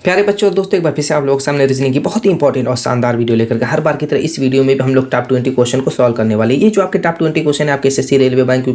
प्यारे बच्चों और दोस्तों, एक बार फिर से आप लोगों के सामने रीजनिंग की बहुत ही इंपॉर्टेंट और शानदार वीडियो लेकर के हर बार की तरह इस वीडियो में भी हम लोग टॉप 20 क्वेश्चन को सॉल्व करने वाले हैं। ये जो आपके टॉप 20 क्वेश्चन है आपके SSC, railway, bank,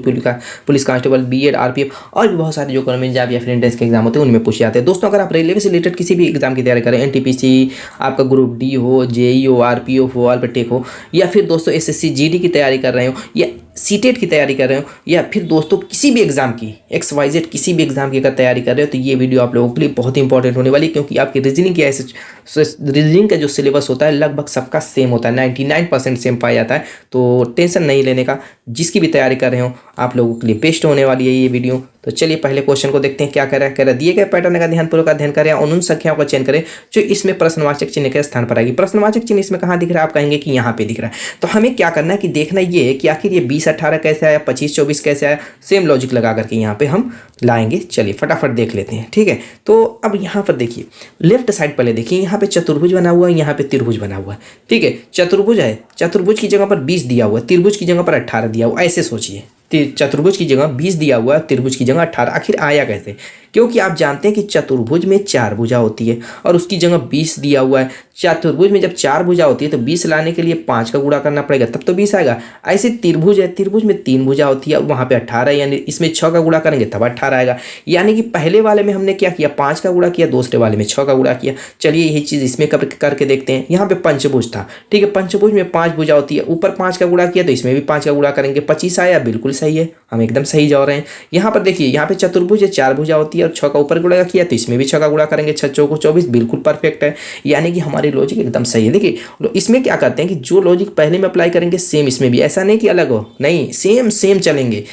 police constable, B Ed, RPF और भी बहुत सारे जो गवर्नमेंट जॉब या फिर एंट्रेंस के एग्जाम होते हैं उनमें पूछे जाते हैं। दोस्तों, अगर आप रेलवे से रिलेटेड किसी भी एग्जाम की तैयारी करें, एनटीपीसी, आपका ग्रुप डी हो, जेई हो, आरपीएफ हो, अल्पटेक हो, या फिर दोस्तों एसएससी जीडी की तैयारी कर रहे हो, या सीटेट की तैयारी कर रहे हो, या फिर दोस्तों किसी भी एग्जाम की XYZ किसी भी एग्जाम की अगर तैयारी कर रहे हो, तो ये वीडियो आप लोगों के लिए बहुत ही इंपॉर्टेंट होने वाली है। क्योंकि आपकी रीजनिंग की रीजनिंग का जो सिलेबस होता है लगभग सबका सेम होता है, 99% सेम पाया जाता है। तो टेंशन नहीं लेने का, जिसकी भी तैयारी कर रहे हो आप लोगों के लिए बेस्ट होने वाली है ये वीडियो। तो चलिए पहले क्वेश्चन को देखते हैं क्या कह रहा है। दिए गए पैटर्न का ध्यानपूर्वक अध्ययन करें और उन संख्याओं का चयन करें जो इसमें प्रश्नवाचक चिन्ह के स्थान पर आएगी। प्रश्नवाचक चिन्ह इसमें कहाँ दिख रहा है? आप कहेंगे कि यहाँ पे दिख रहा है। तो हमें क्या करना है कि देखना ये है कि आखिर ये 20-18 कैसे आया, 25-24 कैसे आया। सेम लॉजिक लगा करके यहाँ पे हम लाएंगे। चलिए फटाफट देख लेते हैं, ठीक है। तो अब यहाँ पर देखिए, लेफ्ट साइड पहले देखिए, यहाँ पे चतुर्भुज बना हुआ है, यहाँ पे त्रिभुज बना हुआ है, ठीक है। चतुर्भुज है, चतुर्भुज की जगह पर 20 दिया हुआ है, त्रिभुज की जगह पर 18 दिया हुआ है। ऐसे सोचिए, चतुर्भुज की जगह 20 दिया हुआ है, त्रिभुज की जगह 18। आखिर आया कैसे? क्योंकि आप जानते हैं कि चतुर्भुज में 4 भुजा होती है और उसकी जगह 20 दिया हुआ है। चतुर्भुज में जब 4 भुजा होती है तो 20 लाने के लिए 5 का गुणा करना पड़ेगा, तब तो 20 आएगा। ऐसे त्रिभुज है, त्रिभुज में 3 भुजा होती है और वहाँ पे 18, यानी इसमें 6 का गुणा करेंगे तब 18 आएगा। यानी कि पहले वाले में हमने क्या किया, 5 का गुणा किया, दूसरे वाले में 6 का गुणा किया। चलिए यही चीज़ इसमें करके देखते हैं। यहाँ पे पंचभुज था, ठीक है। पंचभुज में 5 भुजा होती है, ऊपर 5 का गुणा किया तो इसमें भी 5 का गुणा करेंगे, 25 आया। बिल्कुल सही है, हम एकदम सही जा रहे हैं। यहाँ पर देखिए, यहाँ पे चतुर्भुज है, 4 भुजा होती है और 6 का ऊपर गुणा किया तो इसमें भी 6 का गुणा करेंगे, 6 चौको 24। बिल्कुल परफेक्ट है, यानी कि हमारी लॉजिक एकदम सही है। देखिए इसमें क्या करते हैं कि जो लॉजिक पहले में अप्लाई करेंगे सेम इसमें भी, ऐसा नहीं कि अलग हो, नहीं सेम सेम चलेंगे।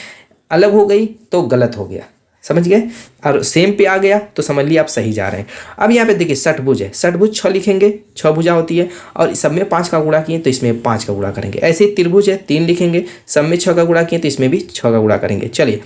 अलग हो गई तो गलत हो गया, समझ गए। और सेम पे आ गया तो समझ लिया आप सही जा रहे हैं। अब यहाँ पे देखिए षटभुज है, षटभुज 6 लिखेंगे, 6 भुजा होती है और सब में 5 का गुणा किए तो इसमें 5 का गुणा करेंगे। ऐसे ही त्रिभुज है, 3 लिखेंगे, सब में 6 का गुणा किए तो इसमें भी 6 का गुणा करेंगे। चलिए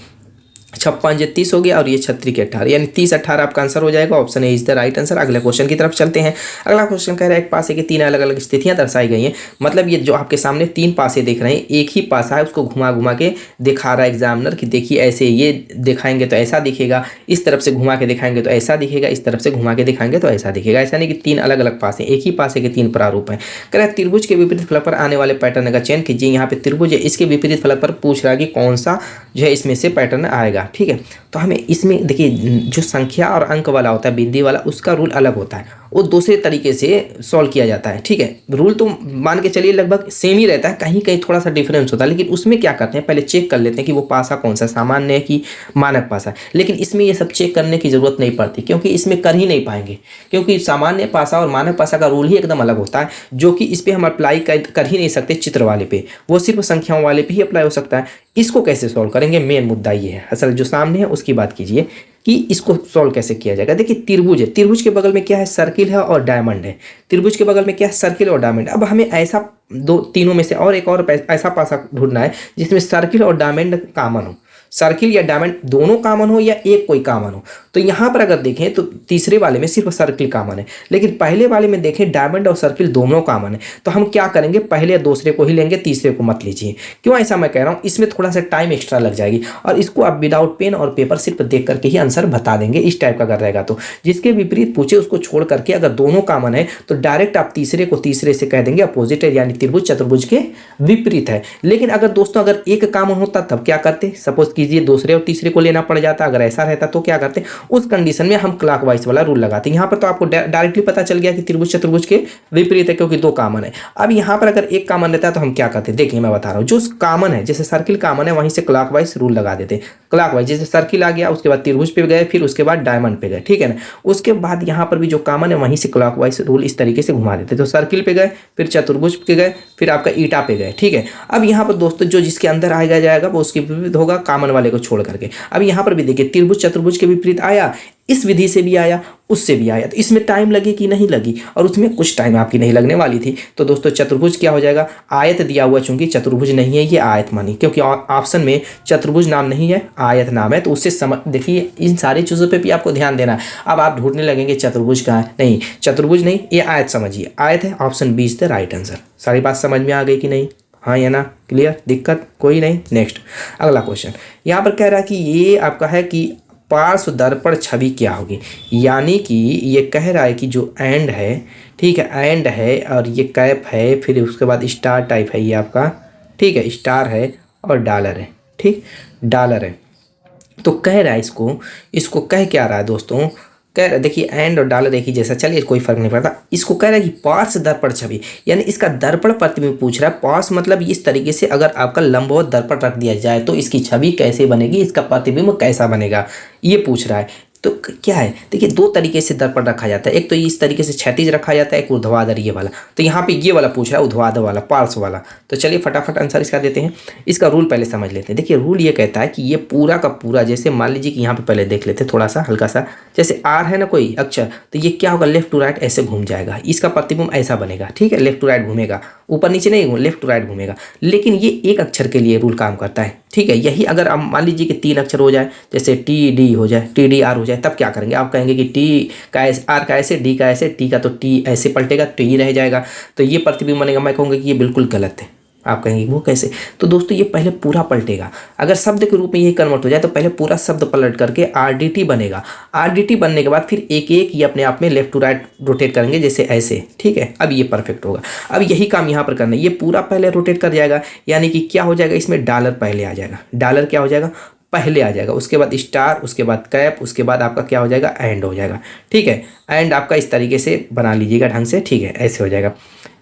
56 30 हो गया और ये 36 के 18, यानी 30-18 आपका आंसर हो जाएगा। Option A is the right answer. अगले क्वेश्चन की तरफ चलते हैं। अगला क्वेश्चन कह रहा है एक पासे की 3 अलग अलग स्थितियां दर्शाई गई हैं। मतलब ये जो आपके सामने 3 पासे देख रहे हैं, एक ही पासा है, उसको घुमा घुमा के दिखा रहा है एग्जामिनर कि देखिए ऐसे ये दिखाएंगे तो ऐसा दिखेगा, इस तरफ से घुमा के दिखाएंगे तो ऐसा दिखेगा, इस तरफ से घुमा के दिखाएंगे तो ऐसा दिखेगा। ऐसा नहीं कि 3 अलग अलग पासे, एक ही पासे के 3 प्रारूप हैं। कह रहा है त्रिभुज के विपरीत फलक पर आने वाले पैटर्न का चयन कीजिए। यहाँ पे त्रिभुज है, इसके विपरीत फलक पर पूछ रहा है कि कौन सा जो है इसमें से पैटर्न आएगा, ठीक है। तो हमें इसमें देखिए, जो संख्या और अंक वाला होता है, बिंदी वाला, उसका रूल अलग होता है, वो दूसरे तरीके से सॉल्व किया जाता है, ठीक है। रूल तो मान के चलिए लगभग सेम ही रहता है, कहीं कहीं थोड़ा सा डिफरेंस होता है। लेकिन उसमें क्या करते हैं, पहले चेक कर लेते हैं कि वो पासा कौन सा, सामान्य है कि मानक पासा है। लेकिन इसमें ये सब चेक करने की जरूरत नहीं पड़ती, क्योंकि इसमें कर ही नहीं पाएंगे, क्योंकि सामान्य पासा और मानक पासा का रूल ही एकदम अलग होता है, जो कि इस पर हम अप्लाई कर ही नहीं सकते चित्र वाले पे, वो सिर्फ संख्याओं वाले पे ही अप्लाई हो सकता है। इसको कैसे सॉल्व करेंगे, मेन मुद्दा ये है। असल जो सामने है उसकी बात कीजिए कि इसको सॉल्व कैसे किया जाएगा। देखिए त्रिभुज है, त्रिभुज के बगल में क्या है, सर्किल है और डायमंड है। त्रिभुज के बगल में क्या है, सर्किल और डायमंड। अब हमें ऐसा तीनों में से और एक और ऐसा पासा ढूंढना है जिसमें सर्किल और डायमंड कॉमन हो। सर्किल या डायमंड दोनों कॉमन हो या एक कोई कॉमन हो। तो यहाँ पर अगर देखें तो तीसरे वाले में सिर्फ सर्किल कॉमन है, लेकिन पहले वाले में देखें डायमंड और सर्किल दोनों कॉमन है। तो हम क्या करेंगे, पहले या दूसरे को ही लेंगे, तीसरे को मत लीजिए। क्यों ऐसा मैं कह रहा हूँ, इसमें थोड़ा सा टाइम एक्स्ट्रा लग जाएगी और इसको आप विदाउट पेन और पेपर सिर्फ देख करके ही आंसर बता देंगे, इस टाइप का अगर रहेगा तो। जिसके विपरीत पूछे उसको छोड़ करके अगर दोनों कॉमन है तो डायरेक्ट आप तीसरे को तीसरे से कह देंगे अपोजिट है, यानी त्रिभुज चतुर्भुज के विपरीत है। लेकिन अगर दोस्तों अगर एक कॉमन होता तब क्या करते, सपोज कीजिए दूसरे और तीसरे को लेना पड़ जाता। अगर ऐसा रहता तो क्या करते, उस कंडीशन में हम क्लॉकवाइज वाला रूल लगाते। यहाँ पर तो आपको डायरेक्टली पता चल गया कि त्रिभुज चतुर्भुज के विपरीत है, क्योंकि 2 कॉमन है। अब यहाँ पर अगर एक कॉमन रहता है तो हम क्या करते, देखिए मैं बता रहा हूँ। जो कॉमन है, जैसे सर्किल कॉमन है, वहीं से क्लॉकवाइज रूल लगा देते। क्लॉकवाइज जैसे सर्किल आ गया, उसके बाद त्रिभुज पे गए, फिर उसके बाद डायमंड पे गए, ठीक है ना। उसके बाद यहाँ पर भी जो कॉमन है वहीं से क्लॉकवाइज रूल इस तरीके से घुमा देते। तो सर्किल पे गए, फिर चतुर्भुज पे गए, फिर आपका ईटा पे गए, ठीक है। अब यहाँ पर दोस्तों जो जिसके अंदर आएगा जाएगा वो उसके विपरीत होगा, कॉमन वाले को छोड़ करके। अब यहाँ पर भी देखिए त्रिभुज चतुर्भुज के विपरीत आया, इस विधि से भी आया, उससे भी आया। तो इसमें टाइम लगी कि नहीं लगी, और उसमें कुछ टाइम आपकी नहीं लगने वाली थी। तो दोस्तों चतुर्भुज क्या हो जाएगा, आयत दिया हुआ, चूंकि चतुर्भुज नहीं है ये आयत मानी, क्योंकि ऑप्शन में चतुर्भुज नाम नहीं है, आयत नाम है। तो उससे समझ देखिए, इन सारी चीज़ों पे भी आपको ध्यान देना है। अब आप ढूंढने लगेंगे चतुर्भुज कहाँ है, नहीं चतुर्भुज नहीं, ये आयत समझिए, आयत है। Option B is the right answer. सारी बात समझ में आ गई कि नहीं, हाँ या ना, क्लियर, दिक्कत कोई नहीं। नेक्स्ट अगला क्वेश्चन यहाँ पर कह रहा है कि ये आपका है कि पार्श्व दर्पण छवि क्या होगी। यानी कि ये कह रहा है कि जो एंड है, ठीक है, एंड है और ये कैप है, फिर उसके बाद स्टार टाइप है ये आपका, ठीक है, स्टार है और डॉलर है, ठीक, डॉलर है। तो कह रहा है इसको, इसको कह क्या रहा है दोस्तों, कह रहा है, देखिए एंड और डॉलर एक ही जैसा, चलिए कोई फर्क नहीं पड़ता। इसको कह रहा है कि पार्श्व दर्पण छवि, यानी इसका दर्पण प्रतिबिंब पूछ रहा है। पार्श्व मतलब इस तरीके से अगर आपका लंबवत दर्पण रख दिया जाए तो इसकी छवि कैसे बनेगी, इसका प्रतिबिंब कैसा बनेगा, ये पूछ रहा है। तो क्या है, देखिए दो तरीके से दर्पण रखा जाता है, एक तो इस तरीके से क्षैतिज रखा जाता है, एक ऊर्ध्वाधर ये वाला। तो यहाँ पे ये वाला पूछ रहा है, ऊर्ध्वाधर वाला, पार्श्व वाला। तो चलिए फटाफट आंसर इसका देते हैं। इसका रूल पहले समझ लेते हैं। देखिए रूल ये कहता है कि ये पूरा का पूरा, जैसे मान लीजिए कि यहाँ पे पहले देख लेते हैं थोड़ा सा हल्का सा, जैसे आर है ना कोई अक्षर, तो ये क्या होगा, लेफ्ट टू राइट ऐसे घूम जाएगा, इसका प्रतिबिंब ऐसा बनेगा, ठीक है, लेफ्ट टू राइट घूमेगा, ऊपर नीचे नहीं, लेफ्ट टू राइट घूमेगा। लेकिन ये एक अक्षर के लिए रूल काम करता है, ठीक है। यही अगर आप मान लीजिए कि 3 अक्षर हो जाए, जैसे टी डी हो जाए, टी डी आर हो जाए, तब क्या करेंगे, आप कहेंगे कि टी का ऐसे, आर का ऐसे, डी का ऐसे, टी का तो टी ऐसे पलटेगा, तो ये रह जाएगा, तो ये प्रतिबिंब बनेगा। मैं कहूँगा कि ये बिल्कुल गलत है। आप कहेंगे वो कैसे, तो दोस्तों ये पहले पूरा पलटेगा। अगर शब्द के रूप में ये कन्वर्ट हो जाए तो पहले पूरा शब्द पलट करके आरडीटी बनेगा। आरडीटी बनने के बाद फिर एक एक ये अपने आप में लेफ्ट टू राइट रोटेट करेंगे, जैसे ऐसे, ठीक है। अब ये परफेक्ट होगा। अब यही काम यहाँ पर करना है, ये पूरा पहले रोटेट कर जाएगा, यानी कि क्या हो जाएगा, इसमें डॉलर पहले आ जाएगा, डॉलर क्या हो जाएगा, पहले आ जाएगा, उसके बाद स्टार, उसके बाद कैप, उसके बाद आपका क्या हो जाएगा, एंड हो जाएगा, ठीक है। एंड आपका इस तरीके से बना लीजिएगा ढंग से, ठीक है, ऐसे हो जाएगा,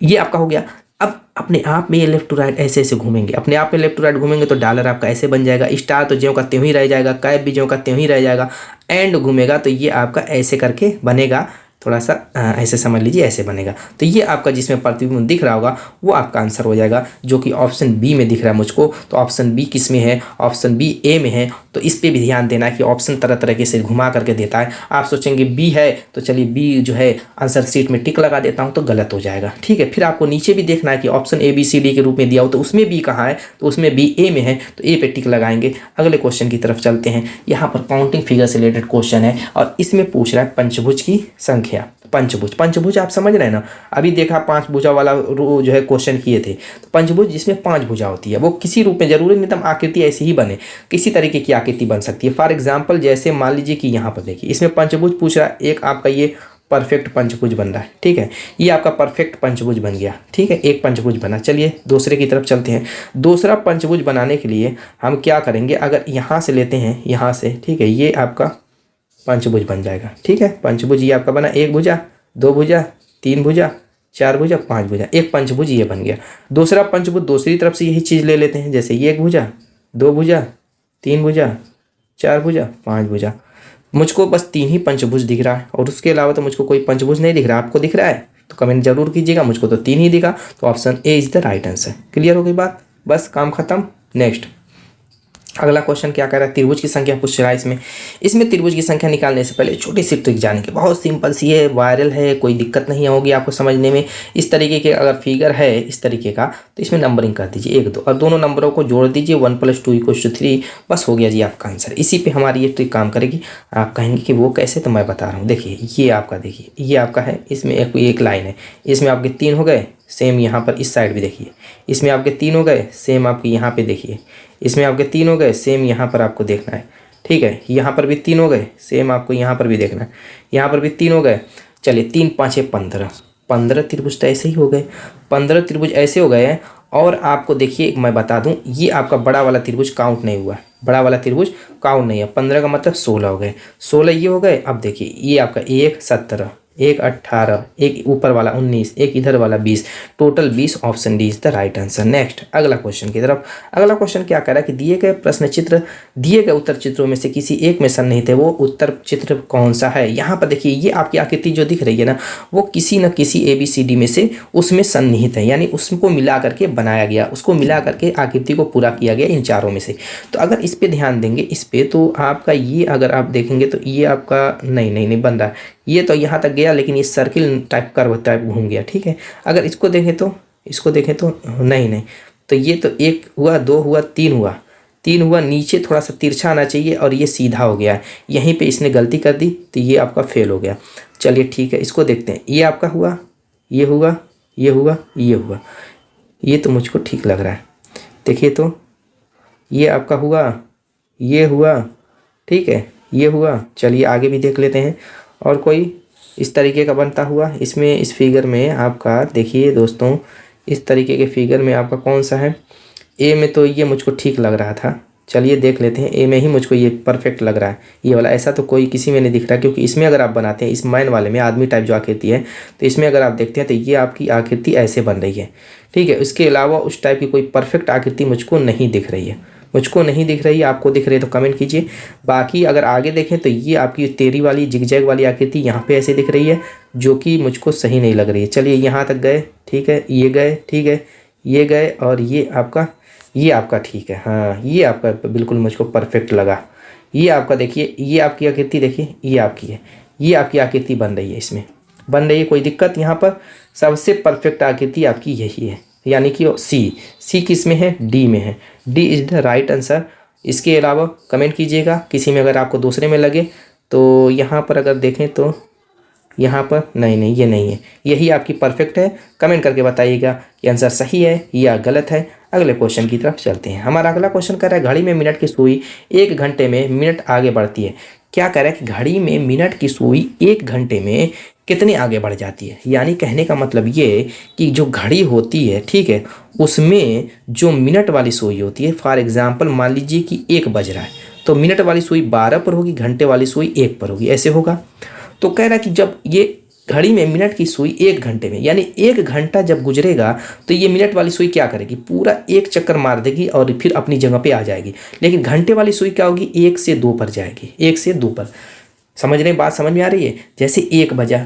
ये आपका हो गया। अब अपने आप में ये लेफ्ट टू राइट ऐसे ऐसे घूमेंगे, अपने आप में लेफ्ट टू राइट घूमेंगे तो डॉलर आपका ऐसे बन जाएगा, स्टार तो ज्यों का त्यों ही रह जाएगा, कैप भी ज्यों का त्यों ही रह जाएगा, एंड घूमेगा तो ये आपका ऐसे करके बनेगा, थोड़ा सा ऐसे समझ लीजिए, ऐसे बनेगा। तो ये आपका जिसमें प्रतिबिंब दिख रहा होगा वो आपका आंसर हो जाएगा, जो कि ऑप्शन बी में दिख रहा है मुझको। तो ऑप्शन बी किस में है, ऑप्शन बी ए में है। तो इस पर भी ध्यान देना है कि ऑप्शन तरह तरह से घुमा करके देता है। आप सोचेंगे बी है, तो चलिए बी जो है आंसर शीट में टिक लगा देता हूँ तो गलत हो जाएगा, ठीक है। फिर आपको नीचे भी देखना है कि option A B C D के रूप में दिया हो तो उसमें बी कहाँ है, तो उसमें बी ए में है, तो ए पे टिक लगाएंगे। अगले क्वेश्चन की तरफ चलते हैं। यहाँ पर काउंटिंग फिगर से रिलेटेड क्वेश्चन है और इसमें पूछ रहा है पंचभुज की संख्या। पंचभुज, पंचभुज आप समझ रहे हैं ना, अभी देखा 5 भुजा वाला जो है क्वेश्चन किए थे। तो पंचभुज जिसमें 5 भुजा होती है, वो किसी रूप में, जरूरी नहीं एकदम आकृति ऐसी ही बने, किसी तरीके की आकृति बन सकती है। फॉर एग्जाम्पल जैसे मान लीजिए कि यहाँ पर देखिए इसमें पंचभुज पूछ रहा है, एक आपका ये परफेक्ट पंचभुज बन रहा है, ठीक है, ये आपका परफेक्ट पंचभुज बन गया, ठीक है, एक पंचभुज बना। चलिए दूसरे की तरफ चलते हैं। दूसरा पंचभुज बनाने के लिए हम क्या करेंगे, अगर यहाँ से लेते हैं, यहाँ से, ठीक है, ये आपका पंचभुज बन जाएगा, ठीक है। पंचभुज ये आपका बना, 1 भुजा, 2 भुजा, 3 भुजा, 4 भुजा, 5 भुजा, एक पंचभुज ये बन गया। दूसरा पंचभुज दूसरी तरफ से यही चीज़ ले लेते हैं, जैसे ये 1 भुजा, 2 भुजा, 3 भुजा, 4 भुजा, 5 भुजा। मुझको बस 3 ही पंचभुज दिख रहा है और उसके अलावा तो मुझको कोई पंचभुज नहीं दिख रहा। आपको दिख रहा है तो कमेंट जरूर कीजिएगा। मुझको तो 3 ही दिखा, तो option A is the right answer. Clear हो गई बात, बस काम खत्म। नेक्स्ट अगला क्वेश्चन क्या कह रहा है, त्रिभुज की संख्या पूछ रहा है। इसमें त्रिभुज की संख्या निकालने से पहले छोटी सी ट्रिक जानेंगे, बहुत सिंपल सी है, वायरल है, कोई दिक्कत नहीं होगी आपको समझने में। इस तरीके के अगर फिगर है इस तरीके का, तो इसमें नंबरिंग कर दीजिए 1 2 और दोनों नंबरों को जोड़ दीजिए, 1 + 2 = 3, बस हो गया जी आपका आंसर। इसी पे हमारी ये ट्रिक काम करेगी। आप कहेंगे कि वो कैसे, तो मैं बता रहा हूँ। देखिए ये आपका, देखिए ये आपका है, इसमें एक लाइन है, इसमें आपके 3 हो गए, सेम यहाँ पर इस साइड भी देखिए, इसमें आपके 3 हो गए, सेम आपके यहाँ पे देखिए, इसमें आपके 3 हो गए, सेम यहाँ पर आपको देखना है, ठीक है। यहाँ पर भी 3 हो गए, सेम आपको यहाँ पर भी देखना है, यहाँ पर भी 3 हो गए। चलिए 3 × 5 = 15, 15 त्रिभुज तो ऐसे ही हो गए, 15 त्रिभुज ऐसे हो गए हैं। और आपको देखिए मैं बता दूं, ये आपका बड़ा वाला त्रिभुज काउंट नहीं हुआ है, बड़ा वाला त्रिभुज काउंट नहीं है। 15 का मतलब 16 हो गए, 16 ये हो गए। अब देखिए ये आपका 1 17, 1 18, एक ऊपर वाला 19, एक इधर वाला 20, total 20। Option D is the right answer. Next अगला क्वेश्चन की तरफ। अगला क्वेश्चन क्या कह रहा है कि दिए गए प्रश्न चित्र, दिए गए उत्तर चित्रों में से किसी एक में सन्निहित है, वो उत्तर चित्र कौन सा है। यहाँ पर देखिए ये आपकी आकृति जो दिख रही है ना, वो किसी न किसी ABCD में से उसमें सन्निहित है, यानी उसको मिला करके बनाया गया, उसको मिला करके आकृति को पूरा किया गया इन चारों में से। तो अगर इस पे ध्यान देंगे, इस पे तो आपका ये अगर आप देखेंगे तो ये आपका नहीं बन रहा है, ये तो यहाँ तक गया लेकिन ये सर्किल टाइप कर्व टाइप घूम गया, ठीक है। अगर इसको देखें तो, इसको देखें तो नहीं, तो ये तो 1 हुआ, 2 हुआ, 3 हुआ, 3 हुआ, नीचे थोड़ा सा तिरछा आना चाहिए और ये सीधा हो गया है, यहीं पे इसने गलती कर दी तो ये आपका फेल हो गया। चलिए ठीक है, इसको देखते हैं। ये आपका हुआ, ये हुआ, ये हुआ, ये हुआ, ये तो मुझको ठीक लग रहा है। देखिए तो ये आपका हुआ, ये हुआ, ठीक है, ये हुआ। चलिए आगे भी देख लेते हैं। और कोई इस तरीके का बनता हुआ, इसमें इस फिगर में आपका देखिए दोस्तों, इस तरीके के फिगर में आपका कौन सा है, ए में तो ये मुझको ठीक लग रहा था। चलिए देख लेते हैं, ए में ही मुझको ये परफेक्ट लग रहा है ये वाला। ऐसा तो कोई किसी में नहीं दिख रहा, क्योंकि इसमें अगर आप बनाते हैं, इस मैन वाले में आदमी टाइप जो आकृति है, तो इसमें अगर आप देखते हैं तो ये आपकी आकृति ऐसे बन रही है, ठीक है। इसके अलावा उस टाइप की कोई परफेक्ट आकृति मुझको नहीं दिख रही है, मुझको नहीं दिख रही है। आपको दिख रही है तो कमेंट कीजिए। बाकी अगर आगे देखें तो ये आपकी तेरी वाली जिगजैग वाली आकृति यहाँ पे ऐसे दिख रही है, जो कि मुझको सही नहीं लग रही है। चलिए यहाँ तक गए, ठीक है, ये गए, ठीक है, ये गए, और ये आपका ठीक है। हाँ, ये आपका बिल्कुल मुझको परफेक्ट लगा। ये आपका देखिए, ये आपकी आकृति देखिए, ये आपकी है, ये आपकी आकृति बन रही है, इसमें बन रही है, कोई दिक्कत यहाँ पर। सबसे परफेक्ट आकृति आपकी यही है, यानी कि सी किस में है, डी में है। D is the right answer. इसके अलावा कमेंट कीजिएगा किसी में अगर आपको दूसरे में लगे तो। यहाँ पर अगर देखें तो यहाँ पर नहीं, ये नहीं है, यही आपकी परफेक्ट है। कमेंट करके बताइएगा कि आंसर सही है या गलत है। अगले क्वेश्चन की तरफ चलते हैं। हमारा अगला क्वेश्चन कह रहा है घड़ी में मिनट की सुई 1 घंटे में मिनट आगे बढ़ती है। क्या कह रहा है कि घड़ी में मिनट की सुई 1 घंटे में कितने आगे बढ़ जाती है। यानी कहने का मतलब ये कि जो घड़ी होती है, ठीक है, उसमें जो मिनट वाली सुई होती है, फॉर एग्जाम्पल मान लीजिए कि 1 बज रहा है, तो मिनट वाली सुई 12 पर होगी, घंटे वाली सुई 1 पर होगी, ऐसे होगा। तो कह रहा है कि जब ये घड़ी में मिनट की सुई 1 घंटे में, यानी 1 घंटा जब गुजरेगा तो ये मिनट वाली सुई क्या करेगी, पूरा 1 चक्कर मार देगी और फिर अपनी जगह पे आ जाएगी। लेकिन घंटे वाली सुई क्या होगी, 1 से 2 पर जाएगी, 1 से 2 पर। समझ रहे हैं, बात समझ में आ रही है। जैसे 1 बजा,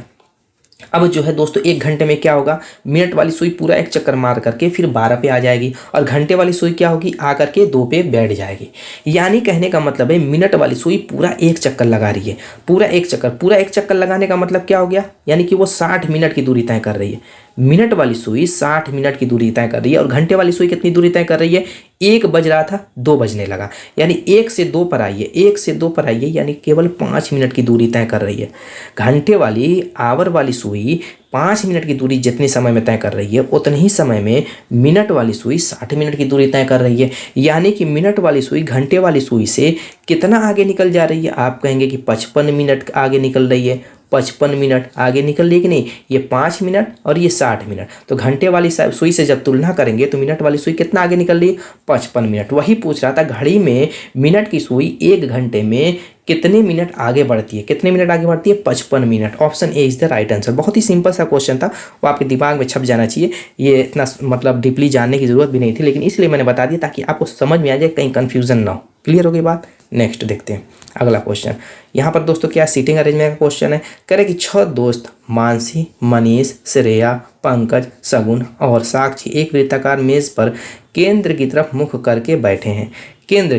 अब जो है दोस्तों 1 घंटे में क्या होगा, मिनट वाली सुई पूरा 1 चक्कर मार करके फिर 12 पे आ जाएगी, और घंटे वाली सुई क्या होगी, आ करके 2 पे बैठ जाएगी। यानी कहने का मतलब है मिनट वाली सुई पूरा 1 चक्कर लगा रही है, पूरा 1 चक्कर लगाने का मतलब क्या हो गया, यानी कि वो 60 मिनट की दूरी तय कर रही है। मिनट वाली सुई 60 मिनट की दूरी तय कर रही है, और घंटे वाली सुई कितनी दूरी तय कर रही है, 1 बज रहा था 2 बजने लगा, यानी 1 से 2 पर आई है, 1 से 2 पर आई है, यानी केवल 5 मिनट की दूरी तय कर रही है। घंटे वाली आवर वाली सुई 5 मिनट की दूरी जितने समय में तय कर रही है, उतने ही समय में मिनट वाली सुई 60 मिनट की दूरी तय कर रही है। यानी कि मिनट वाली सुई घंटे वाली सुई से कितना आगे निकल जा रही है, आप कहेंगे कि 55 मिनट आगे निकल रही है। 55 मिनट आगे निकल रही है कि नहीं, ये 5 मिनट और ये 60 मिनट। तो घंटे वाली सुई से जब तुलना करेंगे तो मिनट वाली सुई कितना आगे निकल रही है, 55 मिनट। वही पूछ रहा था, घड़ी में मिनट की सुई 1 घंटे में कितने मिनट आगे बढ़ती है, कितने मिनट आगे बढ़ती है, 55 minute. Option A is the right answer. बहुत ही सिंपल सा क्वेश्चन था, वो आपके दिमाग में छप जाना चाहिए। ये इतना मतलब डीपली जानने की जरूरत भी नहीं थी, लेकिन इसलिए मैंने बता दिया ताकि आपको समझ में आ जाए, कहीं कन्फ्यूजन ना हो। क्लियर हो गई बात। नेक्स्ट देखते हैं अगला क्वेश्चन। यहाँ पर दोस्तों क्या सीटिंग अरेंजमेंट का क्वेश्चन है। कह रहे कि 6 दोस्त मानसी, मनीष, श्रेया, पंकज, सगुन और साक्षी एक वृत्ताकार मेज पर केंद्र की तरफ मुख करके बैठे हैं। केंद्र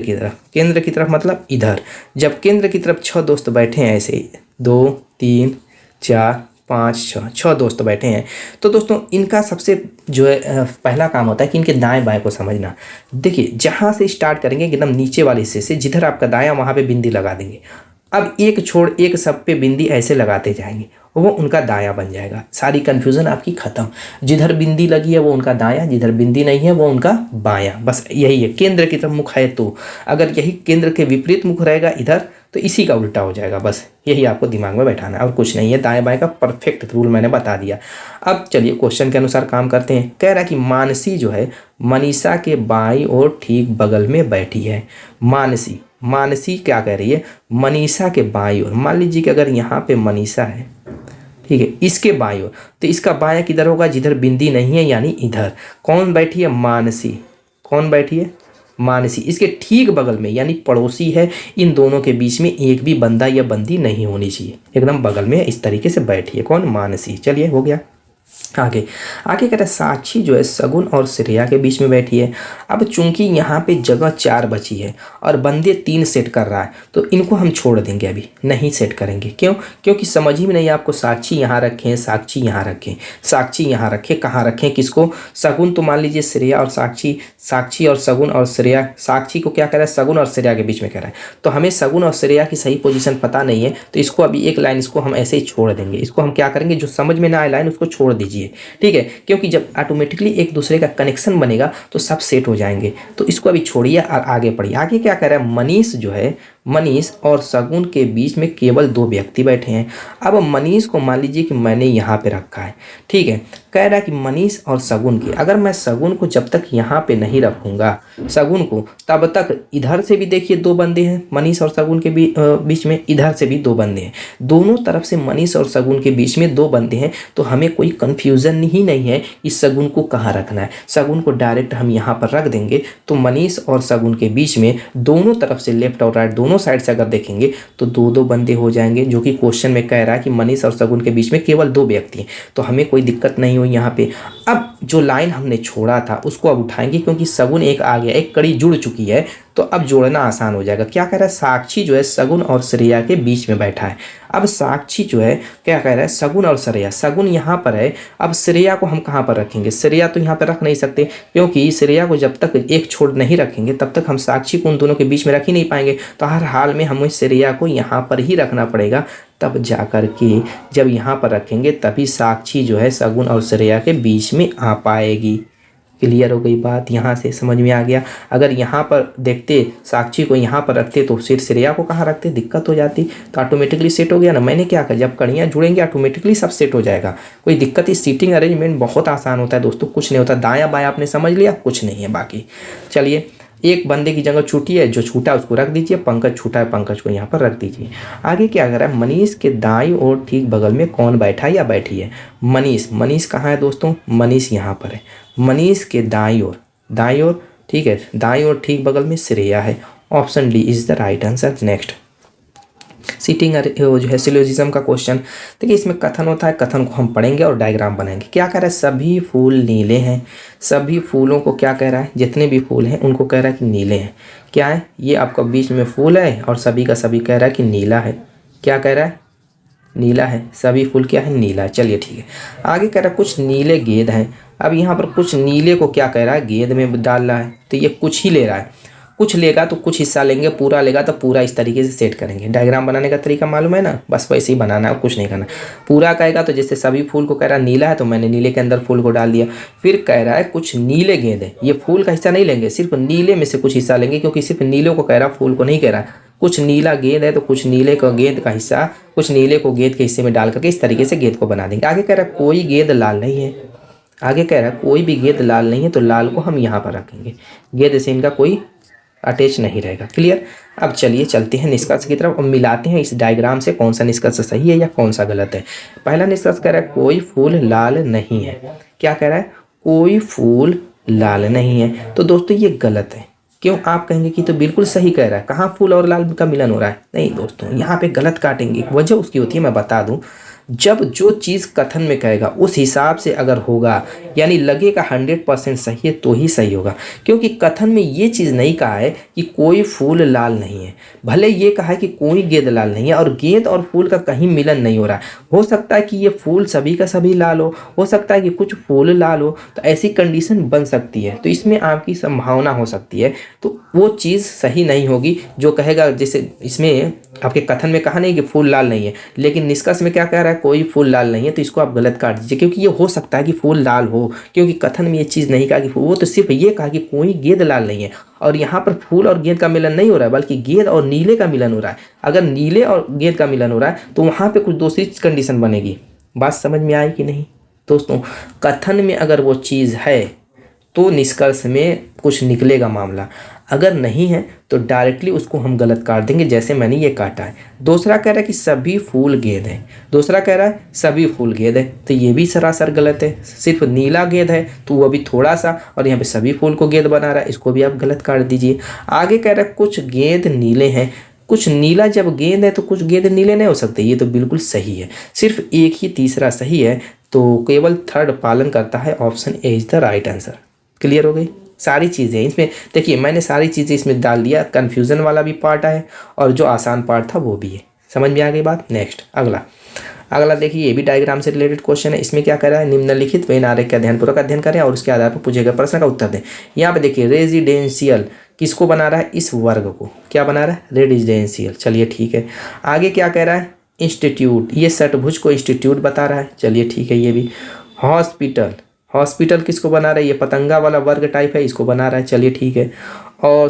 की तरफ मतलब इधर। जब केंद्र की तरफ 6 दोस्त बैठे हैं, ऐसे 2 3 4 5 6 दोस्त बैठे हैं, तो दोस्तों इनका सबसे जो है पहला काम होता है कि इनके दाएं बाएं को समझना। देखिए जहाँ से स्टार्ट करेंगे एकदम नीचे वाले हिस्से से, जिधर आपका दायां वहाँ पे बिंदी लगा देंगे। अब एक छोड़ एक सब पे बिंदी ऐसे लगाते जाएंगे, वो उनका दायां बन जाएगा। सारी कन्फ्यूज़न आपकी ख़त्म। जिधर बिंदी लगी है वो उनका दायां, जिधर बिंदी नहीं है वो उनका बायां। बस यही है। केंद्र की तरफ मुख है तो अगर यही केंद्र के विपरीत मुख रहेगा इधर, तो इसी का उल्टा हो जाएगा। बस यही आपको दिमाग में बैठाना है और कुछ नहीं है। दाएं बाएं का परफेक्ट रूल मैंने बता दिया। अब चलिए क्वेश्चन के अनुसार काम करते हैं। कह रहा है कि मानसी जो है मनीषा के बाईं ओर ठीक बगल में बैठी है। मानसी क्या कह रही है, मनीषा के बाईं ओर। मान लीजिए कि अगर यहाँ पे मनीषा है, ठीक है, इसके बाईं ओर, तो इसका बायां किधर होगा, जिधर बिंदी नहीं है, यानी इधर। कौन बैठी है, मानसी। कौन बैठी है, मानसी। इसके ठीक बगल में यानी पड़ोसी है। इन दोनों के बीच में एक भी बंदा या बंदी नहीं होनी चाहिए, एकदम बगल में इस तरीके से बैठी है। कौन, मानसी। चलिए हो गया। आगे कहते हैं साक्षी जो है सगुन और श्रेया के बीच में बैठी है। अब चूंकि यहाँ पे जगह 4 बची है और बंदे 3 सेट कर रहा है, तो इनको हम छोड़ देंगे, अभी नहीं सेट करेंगे। क्यों, क्योंकि समझ ही में नहीं आपको साक्षी यहाँ रखें, साक्षी यहाँ रखें, साक्षी यहाँ रखें, कहाँ रखें, किसको। सगुन तो मान लीजिए श्रेया और साक्षी और सगुन और श्रेया। साक्षी को क्या कह रहा है, सगुन और श्रेया के बीच में कह रहा है, तो हमें सगुन और श्रेया की सही पोजीशन पता नहीं है, तो इसको अभी एक लाइन इसको हम ऐसे ही छोड़ देंगे। इसको हम क्या करेंगे, जो समझ में ना आए लाइन उसको छोड़ दीजिए, ठीक है। क्योंकि जब ऑटोमेटिकली एक दूसरे का कनेक्शन बनेगा तो सब सेट हो जाएंगे। तो इसको अभी छोड़िए और आगे पढ़िए। आगे क्या कह रहा है, मनीष जो है मनीष और शगुन के बीच में केवल 2 व्यक्ति बैठे हैं। अब मनीष को मान लीजिए कि मैंने यहाँ पे रखा है, ठीक है। कह रहा है कि मनीष और शगुन की, अगर मैं शगुन को जब तक यहाँ पे नहीं रखूँगा शगुन को, तब तक इधर से भी देखिए 2 बंदे हैं मनीष और शगुन के बीच में, इधर से भी 2 बंदे हैं, दोनों तरफ से मनीष और शगुन के बीच में 2 बंदे हैं। तो हमें कोई कन्फ्यूज़न ही नहीं है इस शगुन को कहाँ रखना है। शगुन को डायरेक्ट हम यहाँ पर रख देंगे तो मनीष और शगुन के बीच में दोनों तरफ से लेफ्ट और राइट दोनों साइड से अगर देखेंगे तो 2-2 बंदे हो जाएंगे, जो कि क्वेश्चन में कह रहा है कि मनीष और शगुन के बीच में केवल 2 व्यक्ति हैं। तो हमें कोई दिक्कत नहीं हुई यहाँ पे। अब जो लाइन हमने छोड़ा था उसको अब उठाएंगे, क्योंकि शगुन एक आ गया, एक कड़ी जुड़ चुकी है, तो अब जोड़ना आसान हो जाएगा। क्या कह रहा है, साक्षी जो है शगुन और श्रेया के बीच में बैठा है। अब साक्षी जो है क्या कह रहा है, शगुन और श्रेया, शगुन यहाँ पर है, अब श्रेया को हम कहाँ पर रखेंगे, श्रेया तो यहाँ पर रख नहीं सकते, क्योंकि श्रेया को जब तक एक छोड़ नहीं रखेंगे तब तक हम साक्षी को उन दोनों के बीच में रख ही नहीं पाएंगे। तो हर हाल में हमें श्रेया को यहाँ पर ही रखना पड़ेगा, तब जा कर के जब यहाँ पर रखेंगे तभी साक्षी जो है शगुन और श्रेया के बीच में आ पाएगी। क्लियर हो गई बात, यहाँ से समझ में आ गया। अगर यहाँ पर देखते साक्षी को यहाँ पर रखते तो फिर श्रेया को कहाँ रखते, दिक्कत हो जाती। तो ऑटोमेटिकली सेट हो गया ना। मैंने क्या कहा, जब कड़ियाँ जुड़ेंगे ऑटोमेटिकली सब सेट हो जाएगा, कोई दिक्कत। इस सीटिंग अरेंजमेंट बहुत आसान होता है दोस्तों, कुछ नहीं होता। दायां बायां आपने समझ लिया, कुछ नहीं है बाकी। चलिए, एक बंदे की जगह छूटी है, जो छूटा उसको रख दीजिए, पंकज छूटा है, पंकज को यहाँ पर रख दीजिए। आगे क्या कर रहा है, मनीष के दाईं ओर ठीक बगल में कौन बैठा है या बैठी है, मनीष। मनीष कहाँ है दोस्तों, मनीष यहाँ पर है। मनीष के दाईं ओर, ठीक है, दाईं ओर ठीक बगल में श्रेया है। Option D is the right answer. Next, seating जो है सिलोजिज्म का क्वेश्चन। देखिए, इसमें कथन होता है, कथन को हम पढ़ेंगे और डायग्राम बनाएंगे। क्या कह रहा है, सभी फूल नीले हैं। सभी फूलों को क्या कह रहा है, जितने भी फूल हैं उनको कह रहा है कि नीले हैं। क्या है, ये आपका बीच में फूल है और सभी का सभी कह रहा है कि नीला है। क्या कह रहा है, नीला है, सभी फूल क्या है, नीला है। चलिए ठीक है, आगे कह रहा है कुछ नीले गेंद हैं। अब यहाँ पर कुछ नीले को क्या कह रहा है, गेंद में डाल रहा है, तो ये कुछ ही ले रहा है। कुछ लेगा तो कुछ हिस्सा लेंगे, पूरा लेगा तो पूरा, इस तरीके से सेट करेंगे। डायग्राम बनाने का तरीका मालूम है ना, बस वैसे ही बनाना है, कुछ नहीं करना। पूरा कहेगा तो जैसे सभी फूल को कह रहा है नीला है, तो मैंने नीले के अंदर फूल को डाल दिया। फिर कह रहा है कुछ नीले गेंद है, ये फूल का हिस्सा नहीं लेंगे, सिर्फ नीले में से कुछ हिस्सा लेंगे, क्योंकि सिर्फ नीले को कह रहा है, फूल को नहीं कह रहा है। कुछ नीला गेंद है तो कुछ नीले का गेंद का हिस्सा, कुछ नीले को गेंद के हिस्से में डाल करके इस तरीके से गेंद को बना देंगे। आगे कह रहा है कोई गेंद लाल नहीं है। आगे कह रहा है कोई भी गेंद लाल नहीं है, तो लाल को हम यहाँ पर रखेंगे, गेंद से इनका कोई अटैच नहीं रहेगा। क्लियर। अब चलिए चलते हैं निष्कर्ष की तरफ और मिलाते हैं इस डायग्राम से कौन सा निष्कर्ष सही है या कौन सा गलत है। पहला निष्कर्ष कह रहा है कोई फूल लाल नहीं है। क्या कह रहा है, कोई फूल लाल नहीं है। तो दोस्तों ये गलत है। क्यों, आप कहेंगे कि तो बिल्कुल सही कह रहा है, कहाँ फूल और लाल का मिलन हो रहा है। नहीं दोस्तों, यहाँ पे गलत काटेंगे, वजह उसकी होती है, मैं बता दूं। जब जो चीज़ कथन में कहेगा उस हिसाब से अगर होगा, यानी लगेगा 100% सही है तो ही सही होगा। क्योंकि कथन में ये चीज़ नहीं कहा है कि कोई फूल लाल नहीं है, भले ये कहा है कि कोई गेंद लाल नहीं है, और गेंद और फूल का कहीं मिलन नहीं हो रहा है। हो सकता है कि ये फूल सभी का सभी लाल हो सकता है कि कुछ फूल लाल हो, तो ऐसी कंडीशन बन सकती है, तो इसमें आपकी संभावना हो सकती है। तो वो चीज़ सही नहीं होगी जो कहेगा, जैसे इसमें आपके कथन में कहा नहीं कि फूल लाल नहीं है, लेकिन निष्कर्ष में क्या कह रहा है, कोई फूल लाल नहीं है, तो इसको आप गलत काट दीजिए। क्योंकि ये हो सकता है कि फूल लाल हो, क्योंकि कथन में ये चीज़ नहीं कहा कि वो तो सिर्फ ये कहा कि कोई गेंद लाल नहीं है, और यहाँ पर फूल और गेंद का मिलन नहीं हो रहा है, बल्कि गेंद और नीले का मिलन हो रहा है। अगर नीले और गेंद का मिलन हो रहा है तो वहाँ पर कुछ दूसरी कंडीशन बनेगी। बात समझ में आई कि नहीं दोस्तों। कथन में अगर वो चीज़ है तो निष्कर्ष में कुछ निकलेगा मामला, अगर नहीं है तो डायरेक्टली उसको हम गलत काट देंगे, जैसे मैंने ये काटा है। दूसरा कह रहा है कि सभी फूल गेंद है, दूसरा कह रहा है सभी फूल गेंद है, तो ये भी सरासर गलत है। सिर्फ नीला गेंद है तो वो भी थोड़ा सा, और यहाँ पे सभी फूल को गेंद बना रहा है, इसको भी आप गलत काट दीजिए। आगे कह रहा है कुछ गेंद नीले हैं। कुछ नीला जब गेंद है तो कुछ गेंद नीले नहीं हो सकते, ये तो बिल्कुल सही है। सिर्फ एक ही तीसरा सही है, तो केवल थर्ड पालन करता है। Option A is the right answer. Clear हो गई सारी चीज़ें इसमें। देखिए मैंने सारी चीज़ें इसमें डाल दिया, कन्फ्यूज़न वाला भी पार्ट है और जो आसान पार्ट था वो भी है। समझ में आ गई बात। नेक्स्ट अगला देखिए, ये भी डायग्राम से रिलेटेड क्वेश्चन है। इसमें क्या कर रहा है, निम्नलिखित वेन आरेख का ध्यानपूर्वक अध्ययन करें और उसके आधार पर पूछे गए प्रश्न का उत्तर दें। यहाँ पे देखिए रेजिडेंशियल किसको बना रहा है, इस वर्ग को क्या बना रहा है, रेजिडेंशियल। चलिए ठीक है। आगे क्या कह रहा है, इंस्टीट्यूट, ये षटभुज को इंस्टीट्यूट बता रहा है। चलिए ठीक है। ये भी हॉस्पिटल किसको बना रहा है, ये पतंगा वाला वर्ग टाइप है, इसको बना रहा है। चलिए ठीक है। और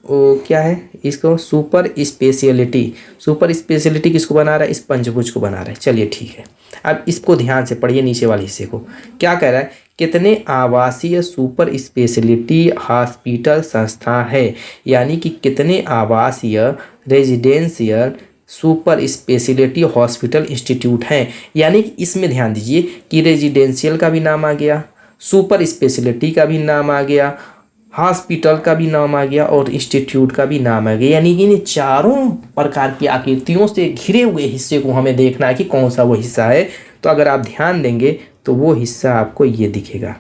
वो क्या है, इसको सुपर स्पेशलिटी किसको बना रहा है, इस पंचभुज को बना रहा है। चलिए ठीक है, अब इसको ध्यान से पढ़िए, नीचे वाले हिस्से को। क्या कह रहा है, कितने आवासीय सुपर स्पेशलिटी हॉस्पिटल संस्था है, यानी कि कितने आवासीय residential super speciality hospital institute हैं। यानी कि इसमें ध्यान दीजिए कि रेजिडेंशियल का भी नाम आ गया, सुपर स्पेशलिटी का भी नाम आ गया, हॉस्पिटल का भी नाम आ गया और इंस्टीट्यूट का भी नाम आ गया। यानी कि इन चारों प्रकार की आकृतियों से घिरे हुए हिस्से को हमें देखना है कि कौन सा वो हिस्सा है। तो अगर आप ध्यान देंगे तो वो हिस्सा आपको ये दिखेगा,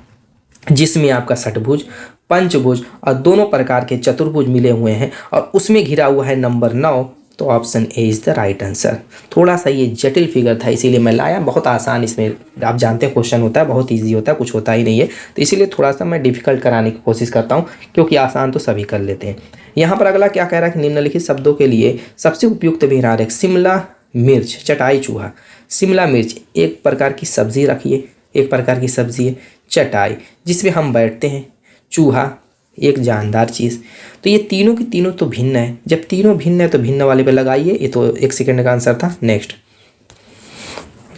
जिसमें आपका षटभुज, पंचभुज और दोनों प्रकार के चतुर्भुज मिले हुए हैं, और उसमें घिरा हुआ है नंबर 9। तो option A is the right answer. थोड़ा सा ये जटिल फिगर था, इसीलिए मैं लाया। बहुत आसान इसमें आप जानते हैं क्वेश्चन होता है, बहुत इजी होता है, कुछ होता ही नहीं है। तो इसीलिए थोड़ा सा मैं डिफिकल्ट कराने की कोशिश करता हूँ, क्योंकि आसान तो सभी कर लेते हैं। यहाँ पर अगला क्या कह रहा है कि निम्नलिखित शब्दों के लिए सबसे उपयुक्त व्यवहार है। शिमला मिर्च, चटाई चूहा। शिमला मिर्च एक प्रकार की सब्जी रखिए, एक प्रकार की सब्जी है। चटाई जिसमें हम बैठते हैं, चूहा एक जानदार चीज़। तो ये तीनों की तीनों तो भिन्न है। जब तीनों भिन्न है तो भिन्न वाले पे लगाइए। ये तो 1 सेकंड का आंसर था। नेक्स्ट,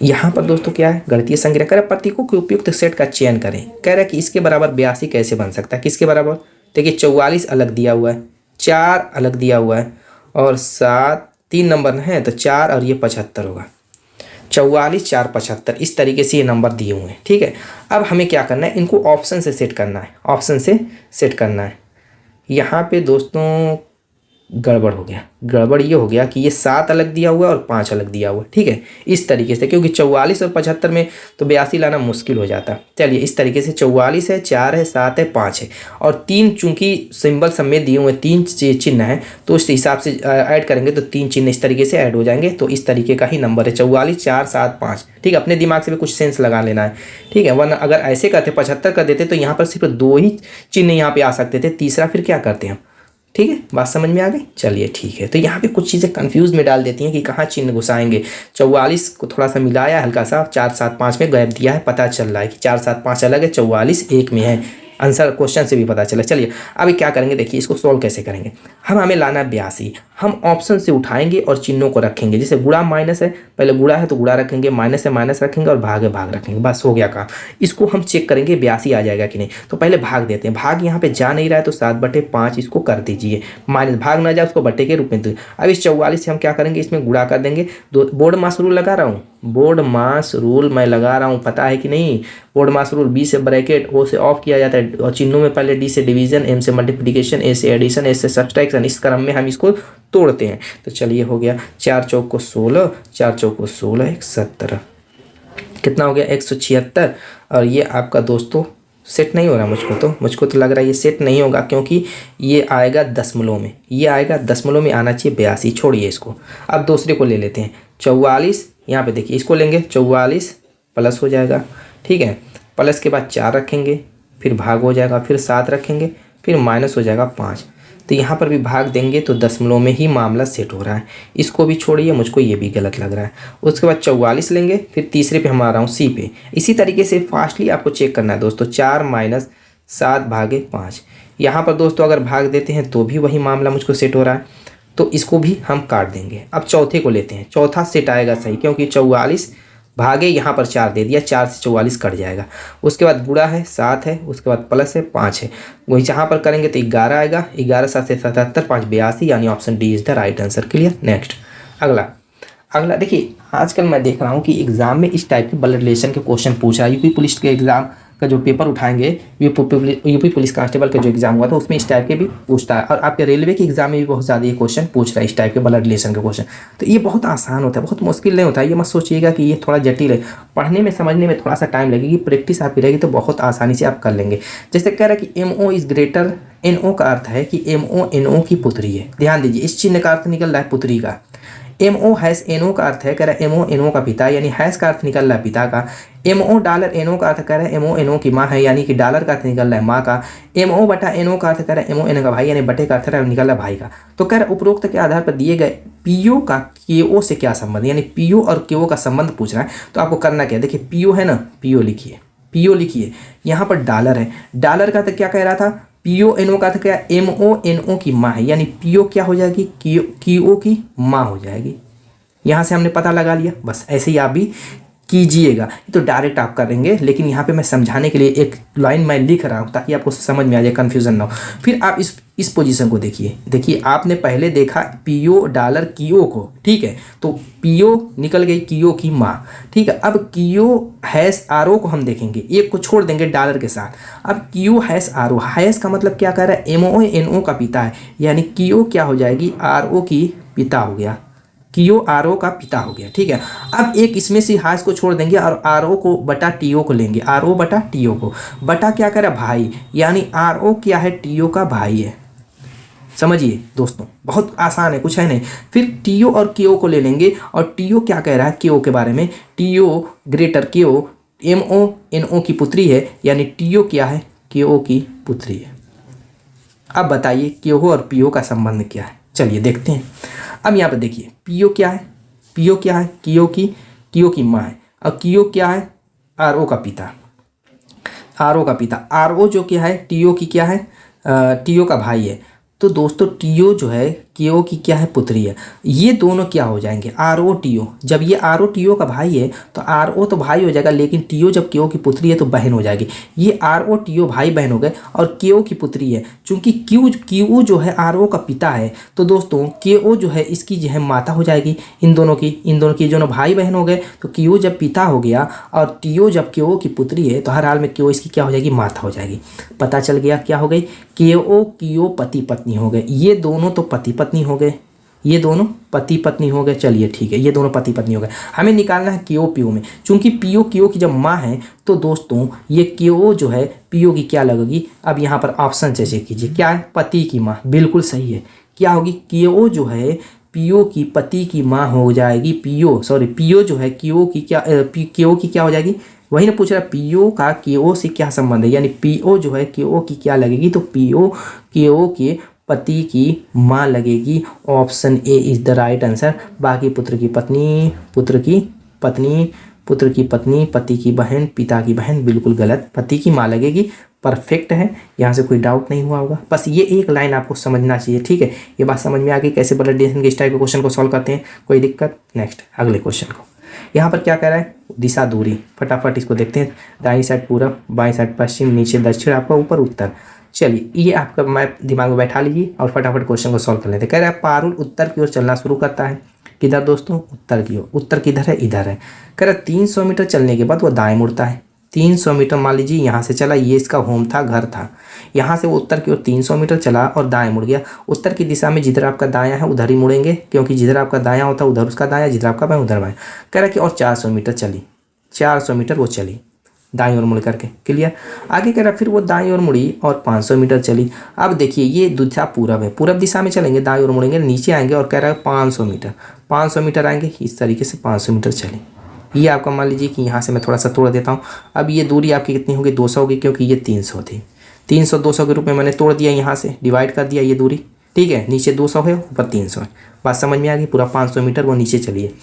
यहाँ पर दोस्तों क्या है, गणितीय संग्रह। कह रहा है प्रतीकों के उपयुक्त सेट का चयन करें। कह रहा है कि इसके बराबर 82 कैसे बन सकता है। किसके बराबर, देखिए 44 अलग दिया हुआ है, 4 अलग दिया हुआ है और 7 3 नंबर है, तो 4 और ये 75 होगा। 44 4 75 इस तरीके से ये नंबर दिए हुए हैं। ठीक है, अब हमें क्या करना है, इनको ऑप्शन से सेट करना है, ऑप्शन से सेट करना है। यहाँ पे दोस्तों गड़बड़ हो गया। गड़बड़ ये हो गया कि ये 7 अलग दिया हुआ है और 5 अलग दिया हुआ है। ठीक है, इस तरीके से, क्योंकि 44 और 75 में तो 82 लाना मुश्किल हो जाता है। चलिए इस तरीके से 44 है, 4 है, 7 है, 5 है और 3 चूंकि सिंबल समेत दिए हुए 3 चिन्ह है, तो उस हिसाब से ऐड करेंगे तो 3 चिन्ह इस तरीके से ऐड हो जाएंगे। तो इस तरीके का ही नंबर है 44 4 7 5। ठीक है, अपने दिमाग से भी कुछ सेंस लगा लेना है। ठीक है, वरना अगर ऐसे करते 75 कर देते तो यहाँ पर सिर्फ 2 ही चिन्ह यहाँ पे आ सकते थे, तीसरा फिर क्या करते हैं। ठीक है, बात समझ में आ गई। चलिए ठीक है, तो यहाँ पे कुछ चीज़ें कंफ्यूज में डाल देती हैं कि कहाँ चिन्ह घुसाएंगे। 44 को थोड़ा सा मिलाया हल्का सा, 4 7 5 में गैप दिया है, पता चल रहा है कि 4 7 5 अलग है, 44 एक में है। आंसर क्वेश्चन से भी पता चला। चलिए अभी क्या करेंगे, देखिए इसको सॉल्व कैसे करेंगे। हमें लाना 82, हम ऑप्शन से उठाएंगे और चिन्हों को रखेंगे। जैसे गुणा माइनस है, पहले गुणा है तो गुणा रखेंगे, माइनस है माइनस रखेंगे और भाग है भाग रखेंगे, बस हो गया काम। इसको हम चेक करेंगे 82 आ जाएगा कि नहीं। तो पहले भाग देते हैं, भाग यहाँ पे जा नहीं रहा है तो 7/5 इसको कर दीजिए, माइनस भाग ना जाए उसको बट्टे के रूप में दो। अब इस 44 से हम क्या करेंगे, इसमें गुणा कर देंगे। बोर्ड मास रूल लगा रहा हूँ, बोर्ड मास रूल मैं लगा रहा हूँ, पता है कि नहीं। बोर्ड मास रूल, बी से ब्रैकेट, ओ से ऑफ किया जाता है और चिन्हों में पहले डी से डिवीजन, एम से मल्टीप्लिकेशन, ए से एडिशन, एस से सब्सट्रैक्शन, इस क्रम में हम इसको तोड़ते हैं। तो चलिए हो गया 4 चौक को 16, 4 चौक को 16 1 17, कितना हो गया 176। और ये आपका दोस्तों सेट नहीं हो रहा, मुझको तो लग रहा है ये सेट नहीं होगा, क्योंकि ये आएगा दशमलव में, ये आएगा दशमलव में आना चाहिए 82। छोड़िए इसको, अब दूसरे को ले लेते हैं। 44 यहाँ पे देखिए, इसको लेंगे 44 प्लस हो जाएगा। ठीक है, प्लस के बाद 4 रखेंगे, फिर भाग हो जाएगा, फिर 7 रखेंगे, फिर माइनस हो जाएगा 5। तो यहाँ पर भी भाग देंगे तो दशमलव में ही मामला सेट हो रहा है। इसको भी छोड़िए, मुझको ये भी गलत लग रहा है। उसके बाद 44 लेंगे, फिर तीसरे पे हम आ रहा हूँ सी पे। इसी तरीके से फास्टली आपको चेक करना है दोस्तों। 4 माइनस 7/5, यहाँ पर दोस्तों अगर भाग देते हैं तो भी वही मामला मुझको सेट हो रहा है, तो इसको भी हम काट देंगे। अब चौथे को लेते हैं, चौथा सेट आएगा सही, क्योंकि 44 भागे यहाँ पर 4 दे दिया, 4 से 44 कट जाएगा। उसके बाद गुणा है 7 है, उसके बाद प्लस है 5 है, वही जहाँ पर करेंगे तो 11 आएगा। 11 7 से 77, 5 82, यानी option D is the right answer. Clear. Next अगला देखिए, आजकल मैं देख रहा हूँ कि एग्जाम में इस टाइप के ब्लड रिलेशन के क्वेश्चन पूछ रहा है। यूपी पुलिस के एग्जाम का जो पेपर उठाएंगे, यूपी पुलिस कांस्टेबल का जो एग्जाम हुआ था उसमें इस टाइप के भी पूछता है, और आपके रेलवे के एग्जाम में भी बहुत ज़्यादा ये क्वेश्चन पूछ रहा है, इस टाइप के ब्लड रिलेशन के क्वेश्चन। तो ये बहुत आसान होता है, बहुत मुश्किल नहीं होता है। ये मत सोचिएगा कि ये थोड़ा जटिल है, पढ़ने में समझने में थोड़ा सा टाइम लगेगी, प्रैक्टिस आपकी रहेगी तो बहुत आसानी से आप कर लेंगे। जैसे कह रहा है कि MO इज ग्रेटर, NO का अर्थ है कि MO NO की पुत्री है। ध्यान दीजिए, इस चिन्ह का अर्थ निकल रहा है पुत्री का। MO हैश NO का अर्थ है, कह रहा है MO NO का पिता, यानी हैश का अर्थ निकल रहा है पिता का। MO डॉलर NO का अर्थ कह रहा है MO NO की माँ है, यानी कि डॉलर का अर्थ निकल रहा है माँ का। MO बटा NO का अर्थ कह रहा है MO NO का भाई, यानी बटे का अर्थ निकल रहा है भाई का। तो कह रहा है उपरोक्त के आधार पर दिए गए PO का KO से क्या संबंध, यानी PO और KO का संबंध पूछ रहा है। तो आपको करना क्या है, देखिए PO है ना, PO लिखिए, PO लिखिए। यहाँ पर डॉलर है, डॉलर का तो क्या कह रहा था, PONO का था क्या, MONO की माँ है, यानी PO क्या हो जाएगी, QO की माँ हो जाएगी। यहाँ से हमने पता लगा लिया, बस ऐसे ही आप भी कीजिएगा। तो डायरेक्ट आप करेंगे, लेकिन यहाँ पे मैं समझाने के लिए एक लाइन मैं लिख रहा हूँ ताकि आपको समझ में आ जाए, कन्फ्यूजन ना हो। फिर आप इस पोजीशन को देखिए आपने पहले देखा PO डॉलर QO को, ठीक है, तो PO निकल गई QO की माँ, ठीक है। अब QO हैश RO को हम देखेंगे, एक को छोड़ देंगे डॉलर के साथ। अब QO हैश RO, हैश का मतलब क्या कह रहा है, MONO का पिता है, यानी QO क्या हो जाएगी, RO की पिता हो गया, QO RO का पिता हो गया, ठीक है। अब एक इसमें से हाश को छोड़ देंगे और RO को बटा TO को लेंगे, RO बटा TO को, बटा क्या करे भाई, यानी RO क्या है, TO का भाई है। समझिए दोस्तों, बहुत आसान है, कुछ है नहीं। फिर TO और KO को ले लेंगे, और TO क्या कह रहा है KO के बारे में, TO ग्रेटर KO MONO की पुत्री है, यानी TO क्या है, KO की पुत्री है। अब बताइए KO और PO का संबंध क्या है, चलिए देखते हैं। अब यहाँ पर देखिए PO क्या है, PO क्या है, KO की माँ है, और KO क्या है, RO का पिता, RO का पिता, RO जो क्या है TO की क्या है, TO का भाई है। तो दोस्तों TO जो है KO की क्या है, पुत्री है। ये दोनों क्या हो जाएंगे, RO TO। जब ये RO TO का भाई है तो RO तो भाई हो जाएगा, लेकिन TO जब KO की पुत्री है तो बहन हो जाएगी। ये RO TO भाई बहन हो गए, और KO की पुत्री है। चूंकि QO जो है RO का पिता है, तो दोस्तों KO जो है इसकी जो है माता हो जाएगी। इन दोनों की दोनों भाई बहन हो गए, तो KO जब पिता हो गया और TO जब KO की पुत्री है, तो हर हाल में KO इसकी क्या हो जाएगी, माता हो जाएगी। पता चल गया क्या हो गई, KO पति पत्नी हो गए। ये दोनों तो पति पत्नी हो गए, ये दोनों पति पत्नी हो गए। चलिए ठीक है, ये दोनों पति पत्नी हो गए। हमें निकालना है KO PO में, चूंकि PO KO की जब माँ है, तो दोस्तों ये KO जो है PO की क्या लगेगी। अब यहाँ पर ऑप्शन चेक कीजिए, क्या है, पति की माँ, बिल्कुल सही है। क्या होगी, KO जो है PO की पति की माँ हो जाएगी। PO जो है KO की क्या हो जाएगी, वही ना पूछ रहा है, PO का KO से क्या संबंध है, यानी PO जो है KO की क्या लगेगी, तो PO KO के पति की माँ लगेगी। Option A is the right answer. बाकी पुत्र की पत्नी, पति की बहन, पिता की बहन, बिल्कुल गलत, पति की माँ लगेगी। परफेक्ट है, यहाँ से कोई डाउट नहीं हुआ होगा। बस ये एक लाइन आपको समझना चाहिए, ठीक है। ये बात समझ में आ गई कैसे ब्लड डोनेशन के इस टाइप के क्वेश्चन को सॉल्व करते हैं, कोई दिक्कत। नेक्स्ट अगले क्वेश्चन को, यहाँ पर क्या कह रहा है, दिशा दूरी, फटाफट इसको देखते हैं। दाईं साइड पूरब, बाईं साइड पश्चिम, नीचे दक्षिण, आपका ऊपर उत्तर। चलिए ये आपका मैप दिमाग में बैठा लीजिए और फटाफट क्वेश्चन को सॉल्व कर लेते हैं। कह रहा है पारुल उत्तर की ओर चलना शुरू करता है। किधर दोस्तों, उत्तर की ओर। उत्तर किधर है, इधर है। कह रहा है 300 मीटर चलने के बाद वो दाएं मुड़ता है। 300 मीटर मान लीजिए यहाँ से चला, ये इसका होम था, घर था। यहाँ से वो उत्तर की ओर 300 मीटर चला और दाएं मुड़ गया। उत्तर की दिशा में जिधर आपका दायां है उधर ही मुड़ेंगे, क्योंकि जिधर आपका दायां होता है उधर उसका दायां, जिधर आपका बाएं उधर बाएं। कह रहा है कि और 400 मीटर चली, 400 मीटर वो चली दाईं ओर मुड़ करके। क्लियर। आगे कह रहा फिर वो दाईं ओर मुड़ी और 500 मीटर चली। अब देखिए ये दिशा पूरब है, पूरब दिशा में चलेंगे, दाईं ओर मुड़ेंगे, नीचे आएंगे और कह रहा है 500 मीटर आएंगे। इस तरीके से 500 मीटर चली। ये आपका मान लीजिए कि यहाँ से मैं थोड़ा सा तोड़ देता हूँ। अब ये दूरी आपकी कितनी होगी, 200 होगी, क्योंकि ये 300 थी। 300 200 के रूप में मैंने तोड़ दिया, यहाँ से डिवाइड कर दिया ये दूरी, ठीक है। नीचे 200 है, ऊपर 300 है। बात समझ में आ गई। पूरा 500 मीटर वो नीचे चलिए।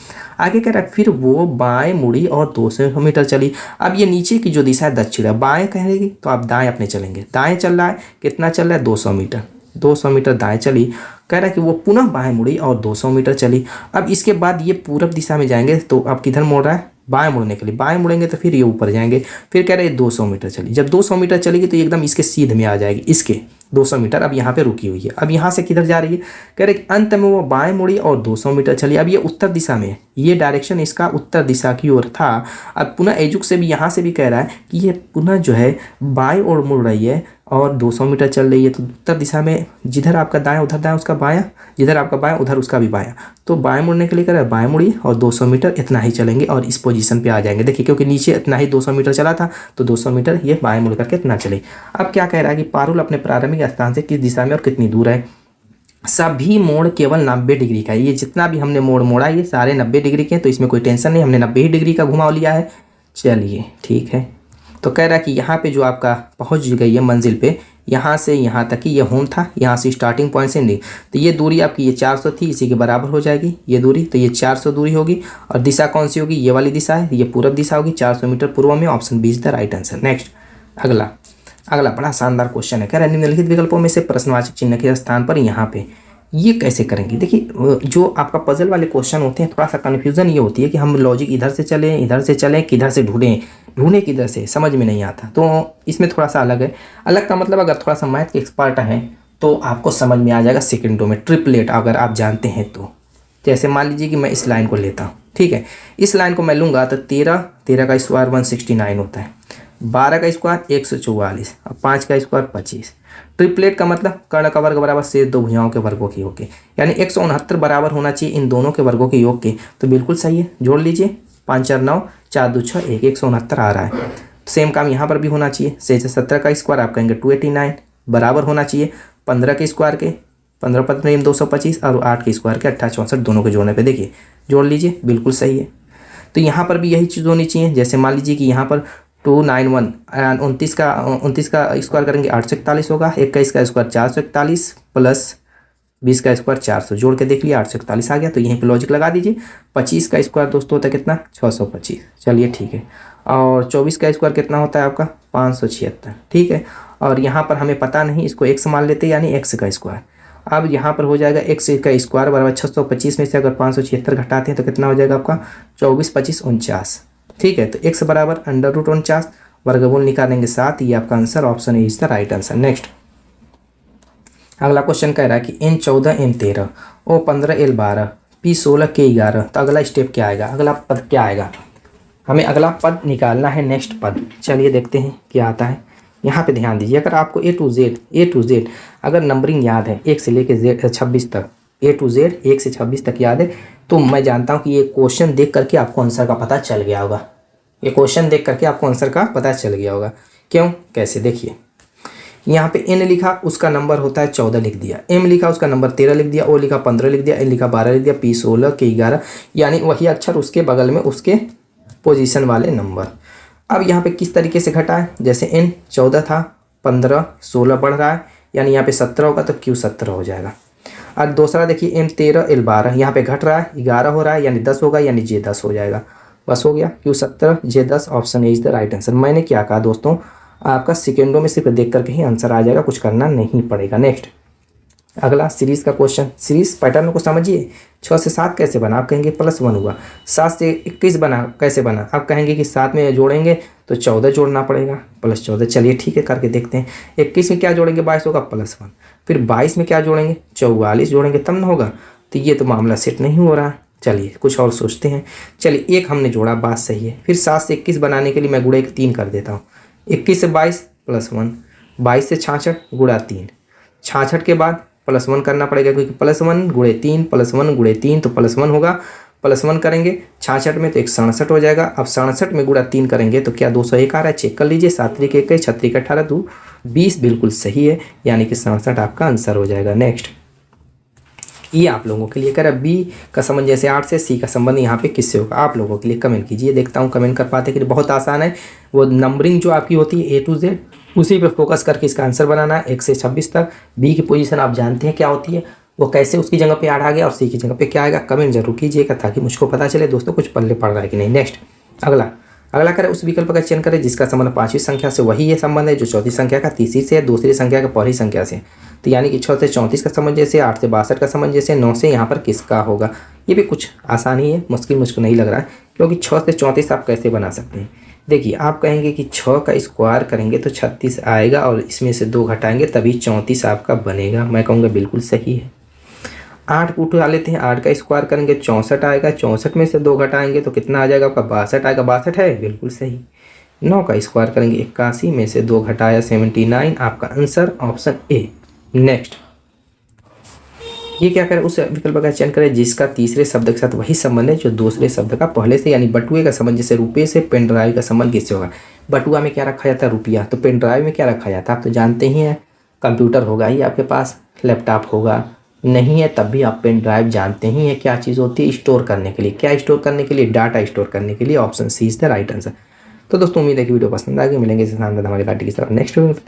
आगे कह रहा है फिर वो बाएं मुड़ी और 200 मीटर चली। अब ये नीचे की जो दिशा है दक्षिण है, बाएं कहेगी तो आप दाएं अपने चलेंगे। दाएं चल रहा है, कितना चल रहा है, 200 मीटर। 200 मीटर दाएं चली। कह रहा है कि वो पुनः बाएं मुड़ी और 200 मीटर चली। अब इसके बाद ये पूरब दिशा में जाएंगे, तो अब किधर मुड़ रहा है, बाएं मुड़ने के लिए। बाएं मुड़ेंगे तो फिर ये ऊपर जाएंगे। फिर कह रहे हैं 200 मीटर चली। जब 200 मीटर चलेगी तो एकदम इसके सीधे में आ जाएगी, इसके 200 मीटर अब यहाँ पे रुकी हुई है। अब यहाँ से किधर जा रही है, कह रहे कि अंत में वो बाएं मुड़ी और 200 मीटर चली। अब ये उत्तर दिशा में है, ये डायरेक्शन इसका उत्तर दिशा की ओर था। अब पुनः एजुक से भी यहाँ से भी कह रहा है कि ये पुनः जो है बाएं ओर मुड़ रही है और 200 मीटर चल रही है। तो उत्तर दिशा में जिधर आपका दाएं उधर दाएं उसका बायां, जिधर आपका बायां उधर उसका भी बायां। तो बाएं मुड़ने के लिए कह रहा है बाएं मुड़िए और 200 मीटर इतना ही चलेंगे और इस पोजीशन पे आ जाएंगे। देखिए क्योंकि नीचे इतना ही 200 मीटर चला था, तो 200 मीटर ये बाएं मुड़ करके इतना चले। अब क्या कह रहा है कि पारुल अपने प्रारंभिक स्थान से किस दिशा में और कितनी दूर है। सभी मोड़ केवल 90 डिग्री का है। ये जितना भी हमने मोड़ मोड़ा ये सारे 90 डिग्री के हैं, तो इसमें कोई टेंशन नहीं, हमने 90 डिग्री का घुमाव लिया है। चलिए ठीक है। तो कह रहा है कि यहाँ पे जो आपका पहुँच गई है मंजिल पे, यहाँ से यहाँ तक कि ये होम था, यहाँ से स्टार्टिंग पॉइंट से नहीं, तो ये दूरी आपकी ये 400 थी, इसी के बराबर हो जाएगी ये दूरी। तो ये 400 दूरी होगी और दिशा कौन सी होगी, ये वाली दिशा है, ये पूरब दिशा होगी। 400 मीटर पूर्व में। Option B is the right answer. Next अगला अगला बड़ा शानदार क्वेश्चन है, कह रहा है निम्नलिखित विकल्पों में से प्रश्नवाचक चिन्ह के स्थान पर यहाँ पे ये कैसे करेंगे। देखिए जो आपका पजल वाले क्वेश्चन होते हैं थोड़ा सा कन्फ्यूजन ये होती है कि हम लॉजिक इधर से चलें किधर से ढूंढें किधर से, समझ में नहीं आता। तो इसमें थोड़ा सा अलग है। अलग का मतलब अगर थोड़ा सा मैथ के एक्सपर्ट हैं तो आपको समझ में आ जाएगा सेकेंडों में, ट्रिपलेट अगर आप जानते हैं तो। जैसे मान लीजिए कि मैं इस लाइन को लेता हूँ, ठीक है, इस लाइन को मैं लूँगा तो 13 का स्क्वायर 169 होता है, 12 का स्क्वायर 144 और 5 का स्क्वायर 25। ट्रिपलेट का मतलब कर्ण का वर्ग बराबर शेष दो भुजाओं के वर्गों के योग के, यानी 169 बराबर होना चाहिए इन दोनों के वर्गों के योग के। तो बिल्कुल सही है, जोड़ लीजिए 5 4 9 4 2 6 1, 169 आ रहा है। सेम काम यहाँ पर भी होना चाहिए। 17 का स्क्वायर आप कहेंगे 289 बराबर होना चाहिए 15 के स्क्वायर के 15 15 225 और 8 के स्क्वायर के 28 64, दोनों के जोड़ने पे देखिए जोड़ लीजिए बिल्कुल सही है। तो यहाँ पर भी यही चीज़ होनी चाहिए। जैसे मान लीजिए कि यहाँ पर 291 29 का स्क्वायर करेंगे 841 होगा, 21 का स्क्वायर 441 प्लस 20 का स्क्वायर 400, जोड़ के देख लिया 841 आ गया। तो यहीं पे लॉजिक लगा दीजिए। 25 का स्क्वायर दोस्तों होता है कितना 625, चलिए ठीक है। और 24 का स्क्वायर कितना होता है आपका 576, ठीक है। और यहाँ पर हमें पता नहीं, इसको x मान लेते हैं यानी x का स्क्वायर। अब यहाँ पर हो जाएगा x का स्क्वायर बराबर 625 में से अगर 576 घटाते हैं तो कितना हो जाएगा आपका 24 25 49, ठीक है। तो x बराबर √49, वर्गमूल निकालेंगे 7, ये आपका answer option A is the right answer. Next अगला क्वेश्चन कह रहा है कि n14 m13 O15 L12 P16 K11। तो अगला स्टेप क्या आएगा, अगला पद क्या आएगा, हमें अगला पद निकालना है, नेक्स्ट पद। चलिए देखते हैं क्या आता है। यहाँ पे ध्यान दीजिए, अगर आपको ए टू जेड अगर नंबरिंग याद है 1 से लेकर 26 तक, A to Z 1 से 26 तक याद है, तो मैं जानता हूँ कि ये क्वेश्चन देख करके आपको आंसर का पता चल गया होगा। ये क्वेश्चन देख करके आपको आंसर का पता चल गया होगा। क्यों, कैसे, देखिए यहाँ पे n लिखा उसका नंबर होता है 14 लिख दिया, m लिखा उसका नंबर 13 लिख दिया, o लिखा 15 लिख दिया, n लिखा 12 लिख दिया, p 16 k 11, यानी वही अक्षर उसके बगल में उसके पोजीशन वाले नंबर। अब यहाँ पे किस तरीके से घटा है, जैसे n 14 था 15 16 बढ़ रहा है, यानी यहाँ पे 17 होगा तो q 17 हो जाएगा। और दूसरा देखिए m 13 l 12 यहाँ पे घट रहा है 11 हो रहा है, यानी 10 होगा, यानी j 10 हो जाएगा। बस हो गया, q 17 j 10, option A is the right answer. मैंने क्या कहा दोस्तों, आपका सेकेंडों में सिर्फ देख करके ही आंसर आ जाएगा, कुछ करना नहीं पड़ेगा। नेक्स्ट अगला सीरीज का क्वेश्चन, सीरीज पैटर्न को समझिए। 6 से 7 कैसे बना, आप कहेंगे +1 हुआ। 7 से 21 बना, कैसे बना, आप कहेंगे कि 7 में जोड़ेंगे तो 14 जोड़ना पड़ेगा +14। चलिए ठीक है, करके देखते हैं। 21 में क्या जोड़ेंगे 22 होगा +1, फिर 22 में क्या जोड़ेंगे 44 जोड़ेंगे तब ना होगा। तो ये तो मामला सेट नहीं हो रहा है, चलिए कुछ और सोचते हैं। चलिए एक हमने जोड़ा, बात सही है। फिर 7 से 21 बनाने के लिए मैं गुणा 3 कर देता हूँ। 21 से 22 +1, 22 से 66 गुणा 3, 66 के बाद +1 करना पड़ेगा, क्योंकि +1 गुणे 3 +1 गुणे 3 तो +1 होगा। +1 करेंगे 66 में तो 167 हो जाएगा। अब 67 में गुणा 3 करेंगे तो क्या 201 आ रहा है, चेक कर लीजिए। 7 3 1 6 3 18 2 20 बिल्कुल सही है, यानी कि 67 आपका आंसर हो जाएगा। नेक्स्ट ये आप लोगों के लिए कह रहा है बी का संबंध जैसे 8 से, सी का संबंध यहाँ पे किससे होगा, आप लोगों के लिए कमेंट कीजिए, देखता हूँ कमेंट कर पाते कि बहुत आसान है। वो नंबरिंग जो आपकी होती है A to Z उसी पे फोकस करके इसका आंसर बनाना है 1 से 26 तक। बी की पोजीशन आप जानते हैं क्या होती है, वो कैसे उसकी जगह पे आ गया और सी की जगह पे क्या आएगा, कमेंट जरूर कीजिएगा ताकि मुझको पता चले दोस्तों कुछ पल्ले पड़ रहा है कि नहीं। नेक्स्ट अगला करें उस विकल्प का चयन करें जिसका संबंध 5वीं संख्या से वही है संबंध है जो चौथी संख्या का तीसरी से, दूसरी संख्या का पहली संख्या से। तो यानी कि 6 से 34 का संबंध जैसे, 8 से 62 का संबंध जैसे, 9 से यहाँ पर किसका होगा। ये भी कुछ आसानी है, मुश्किल मुझको नहीं लग रहा है, क्योंकि 6 से 34 आप कैसे बना सकते हैं। देखिए आप कहेंगे कि 6 का स्क्वायर करेंगे तो 36 आएगा और इसमें से 2 घटाएंगे तभी 34 आपका बनेगा। मैं कहूँगा बिल्कुल सही है। 8 उठा लेते हैं, 8 का स्क्वायर करेंगे 64 आएगा, 64 में से 2 घटाएंगे तो कितना आ जाएगा आपका 62 आएगा, 62 है बिल्कुल सही। 9 का स्क्वायर करेंगे 81 में से 2 घटाया 79, आपका आंसर ऑप्शन ए। नेक्स्ट ये क्या करें, उस विकल्प का चयन करें जिसका तीसरे शब्द के साथ वही संबंध है जो दूसरे शब्द का पहले से, यानी बटुए का संबंध जैसे रुपये से पेन ड्राइव का संबंध किससे होगा। बटुआ में क्या रखा जाता है, रुपया, तो पेन ड्राइव में क्या रखा जाता है आप तो जानते ही हैं, कंप्यूटर होगा ही आपके पास, लैपटॉप होगा, नहीं है तब भी आप पेन ड्राइव जानते ही हैं क्या चीज़ होती है, स्टोर करने के लिए। क्या स्टोर करने के लिए, डाटा स्टोर करने के लिए। Option C is the right answer. तो दोस्तों उम्मीद है कि वीडियो पसंद आ गई, मिलेंगे इस शानदार हमारे पार्टी की तरफ नेक्स्ट वीडियो में।